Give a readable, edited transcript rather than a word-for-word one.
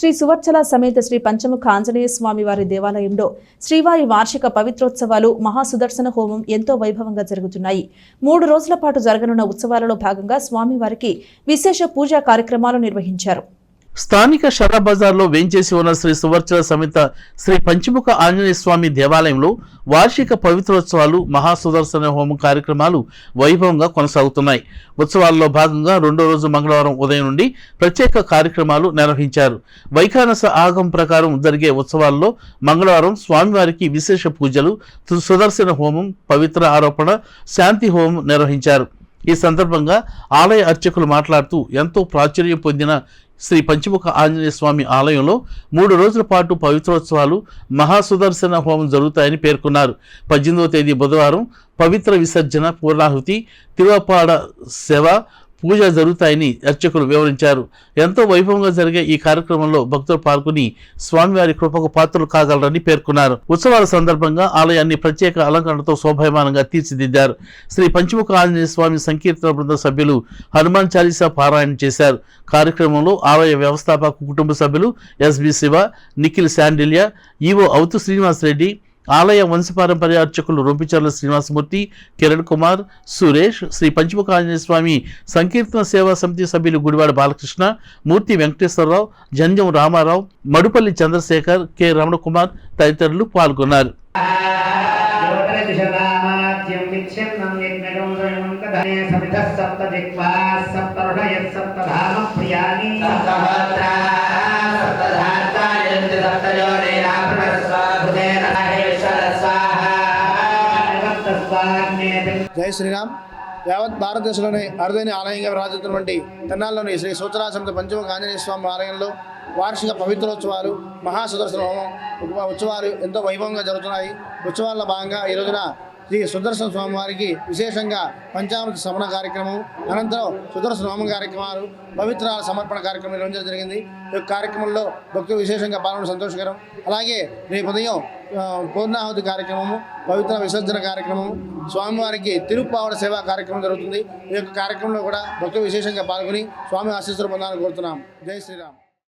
శ్రీ సువర్చల సమేత శ్రీ పంచముఖ ఆంజనేయ స్వామి వారి దేవాలయంలో శ్రీవారి వార్షిక పవిత్రోత్సవాలు మహాసుదర్శన హోమం ఎంతో వైభవంగా జరుగుతున్నాయి. 3 రోజుల పాటు జరగనున్న ఉత్సవాలలో భాగంగా స్వామివారికి విశేష పూజా కార్యక్రమాలు నిర్వహించారు. స్థానిక షరా బజార్లో వేంచేసి ఉన్న శ్రీ సువర్చల సమేత శ్రీ పంచముఖ ఆంజనేయ స్వామి దేవాలయంలో వార్షిక పవిత్రోత్సవాలు మహాసుదర్శన హోమం కార్యక్రమాలు వైభవంగా కొనసాగుతున్నాయి. ఉత్సవాల్లో భాగంగా 2వ రోజు మంగళవారం ఉదయం నుండి ప్రత్యేక కార్యక్రమాలు నిర్వహించారు. వైఖానస ఆగమం ప్రకారం జరిగే ఉత్సవాల్లో మంగళవారం స్వామివారికి విశేష పూజలు, సుదర్శన హోమం, పవిత్ర ఆరోపణ, శాంతి హోమం నిర్వహించారు. ఈ సందర్భంగా ఆలయ అర్చకులు మాట్లాడుతూ ఎంతో ప్రాచుర్యం పొందిన శ్రీ పంచముఖ ఆంజనేయ స్వామి ఆలయంలో 3 రోజుల పాటు పవిత్రోత్సవాలు మహాసుదర్శన హోమం జరుగుతాయని పేర్కొన్నారు. 18వ తేదీ బుధవారం పవిత్ర విసర్జన, పూర్ణాహుతి, తిరువపాడ సేవ, పూజ జరుగుతాయని అర్చకులు వివరించారు. ఎంతో వైభవంగా జరిగే ఈ కార్యక్రమంలో భక్తులు పాల్గొని స్వామివారి కృపకు పాత్రలు కాగలరని పేర్కొన్నారు. ఉత్సవాల సందర్భంగా ఆలయాన్ని ప్రత్యేక అలంకరణతో శోభాయమానంగా తీర్చిదిద్దారు. శ్రీ పంచముఖ ఆంజనేయ స్వామి సంకీర్తన బృంద సభ్యులు హనుమాన్ చాలీసా పారాయణ చేశారు. కార్యక్రమంలో ఆలయ వ్యవస్థాపక కుటుంబ సభ్యులు ఎస్బి శివ, నిఖిల్ శాండిల్య, ఈవో అవుతు శ్రీనివాస్ రెడ్డి, ఆలయ వంశపారంపర్య అర్చకులు రొంపిచర్ల శ్రీనివాసమూర్తి, కిరణ్ కుమార్, సురేష్, శ్రీ పంచముఖ ఆంజనేయ స్వామి సంకీర్తన సేవా సమితి సభ్యులు గుడివాడ బాలకృష్ణ, మూర్తి వెంకటేశ్వరరావు, జంజం రామారావు, మడుపల్లి చంద్రశేఖర్, కె రమణకుమార్ తదితరులు పాల్గొన్నారు. జై శ్రీరామ్. యావత్ భారతదేశంలోని అరుదైన ఆలయంగా విరాజిస్తున్నటువంటి తెనాలిలోని శ్రీ సువర్చల సమేత పంచముఖ ఆంజనేయ స్వామి ఆలయంలో వార్షిక పవిత్రోత్సవాలు మహాసుదర్శన హోమం ఉత్సవాలు ఎంతో వైభవంగా జరుగుతున్నాయి. ఉత్సవాల్లో భాగంగా ఈ రోజున శ్రీ సుదర్శన స్వామి వారికి విశేషంగా పంచామృత సమణ కార్యక్రమం, అనంతరం సుదర్శన హోమం కార్యక్రమాలు, పవిత్రాల సమర్పణ కార్యక్రమం నిర్వహించడం జరిగింది. ఈ కార్యక్రమంలో భక్తులు విశేషంగా పాల్గొనడం సంతోషకరం. అలాగే రేపు ఉదయం పూర్ణాహుతి కార్యక్రమము, పవిత్ర విసర్జన కార్యక్రమము, స్వామివారికి తిరుప్పావడ సేవా కార్యక్రమం జరుగుతుంది. ఈ యొక్క కార్యక్రమంలో కూడా భక్తులు విశేషంగా పాల్గొని స్వామి ఆశీస్సులు పొందాలని కోరుతున్నాం. జై శ్రీరామ్.